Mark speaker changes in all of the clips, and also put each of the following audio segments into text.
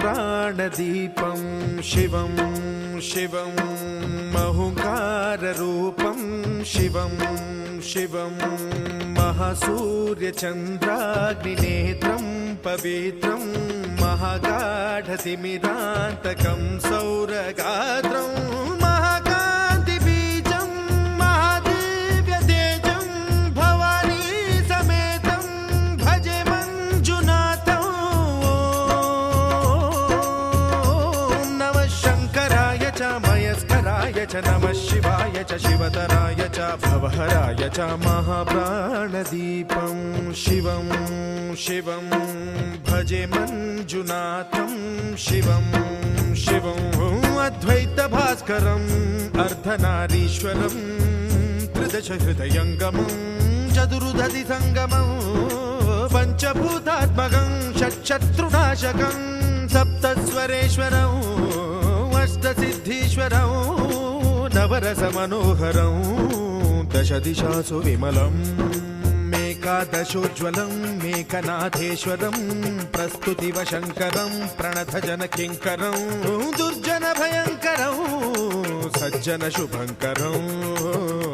Speaker 1: महाप्राणदीपं शिवं शिवं महुकाररूपं शिवं शिवं महासूर्यचन्द्राग्निनेत्रं पवित्रं महागाढतिमिरान्तकं सौरगात्रं महाकान्तिबीजं महादिव्यतेजं भवानी समेतं भजे मञ्जुनाथं। ॐ नमः शङ्कराय च मयस्कराय च नमः शिवाय च शिवतराय च भवहराय च महाप्राणदीपं शिवं शिवं भजे मञ्जुनाथं शिवं शिवं अद्वैतभास्करम् अर्धनारीश्वरं त्रिदशहृदयङ्गमं चतुर्दधिसङ्गमं पञ्चभूतात्मकं षट्शत्रुनाशकं सप्तस्वरेश्वरम् अष्टसिद्धीश्वरं नवरसमनोहरं दशदिशासु विमलम् एकादशोज्ज्वलं मेकनाथेश्वरं प्रस्तुतिवशङ्करं प्रणतजनकिङ्करं दुर्जनभयङ्करं सज्जनशुभङ्करं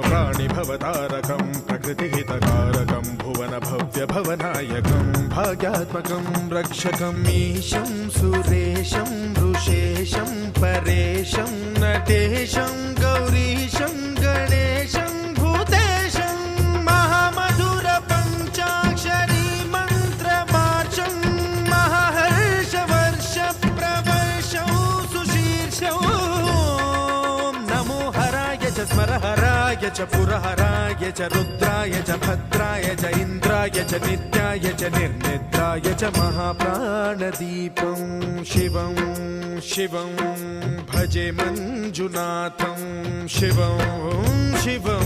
Speaker 1: प्राणिभवतारकं प्रकृतिहितकारकं भुवनभव्यभवनायकं भाग्यात्मकं रक्षकं ईशं सुरेशं ऋषेशं परेशं नटेशं गौरीशं गणेशं भूतेशं महामधुर पञ्चाक्षरी मन्त्रमार्चं महाहर्षवर्ष प्रवर्षं सुशीर्षं नमो हराय च स्मरहराय च पुरहराय च रुद्राय च भद्राय च इन्द्राय च नित्याय च निर्निद्राय च महाप्राणदीपं शिवं शिवं भजे मञ्जुनाथं शिवं शिवं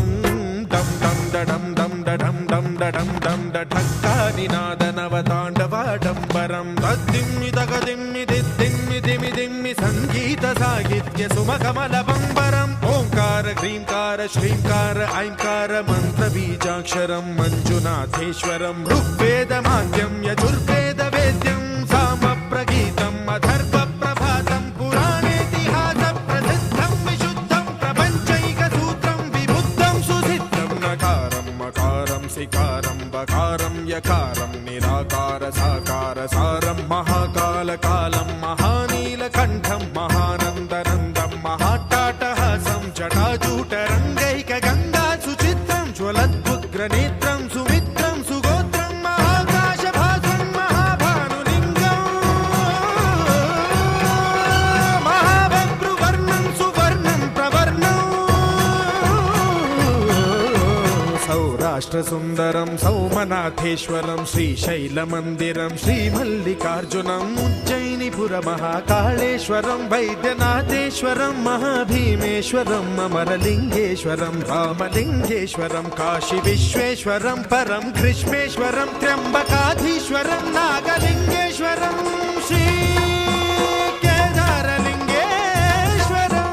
Speaker 1: दं दं दडं दं दडं दं दडं दं दढक्कानिनादनवताण्डवाडम्बरं तद्दिम्मि तगदिम्मि दिद्दिम्मि दिमि दिम्मि सङ्गीतसाहित्य सुमकमलबम्बरम् ओङ्कार ह्रीङ्कार श्रीङ्कार ऐङ्कार मन्त्रबीजाक्षरं मञ्जुनाथेश्वरं ऋग्वेदमाद्यं यजुर्वेदवेद्यं सामप्रगीतम् अथर्वप्रभातं पुराणेतिहासप्रसिद्धं विशुद्धं प्रपञ्चैकसूत्रं विबुद्धं सुसिद्धं नकारं मकारं सिकारं बकारं यकारं निराकार साकार सारं महाकालकालं महानीलकण्ठं महानन्दनन्दं महाट्टाटहासं जटाजूटरङ्गैकगङ्गा सुचित्रं ज्वलद्भुग्रनेत्रं सुमित्रं सुगोत्रं महाकाशभासं महाभानुलिङ्गं महाबभ्रुवर्णं सुवर्णं प्रवर्णं सौराष्ट्रसुन्दरं सौमनाथेश्वरं श्रीशैलमन्दिरं श्रीमल्लिकार्जुनम् उज्जयिनीपुरमहाकाळेश्वरं वैद्यनाथेश्वरं महाभीमेश्वरम् अमरलिङ्गेश्वरं रामलिङ्गेश्वरं काशीविश्वेश्वरं परं ग्रीष्मेश्वरं त्र्यम्बकाधीश्वरं नागलिङ्गेश्वरं श्रीकेदारलिङ्गेश्वरं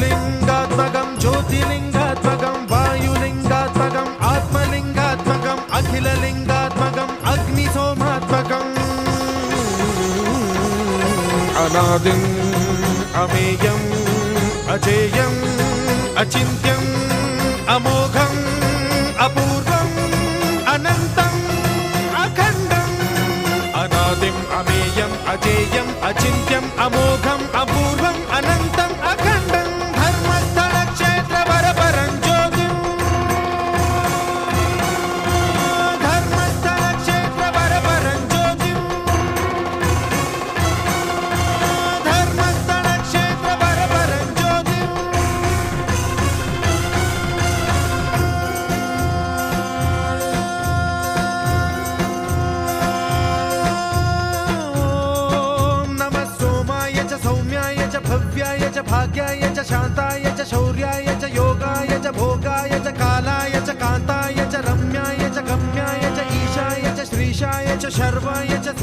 Speaker 1: लिङ्गात्मकं ज्योतिलिङ्गात्मकं वायुलिङ्गात्मकम् आत्मलिङ्गात्मकम् अखिललिङ्गात्मकम् अग्निसोमात्मकम् अनादिम् अमेयम् अजेयम् अचिन्त्यम् अमोघम् अपूर्वम् अनन्तम् अखण्डम् अनादिम् अमेयम् अजेयम् अचिन्त्यम् अमोघम् अपूर्वम् अनन्तम् अखण्डम् धर्मस्थलक्षेत्रवरपरं ज्योतिम् धर्मस्थलक्षेत्रवरपरं ज्योतिम् धर्मस्थलक्षेत्रवरपरं ज्योतिम् नमः सोमाय च सौम्याय च भव्याय च भाग्याय च शान्ताय च शौर्याय च योगाय च भोगाय च कालाय च कान्ताय च रम्याय च गम्याय च ईशाय च श्रीशाय च शर्वाय च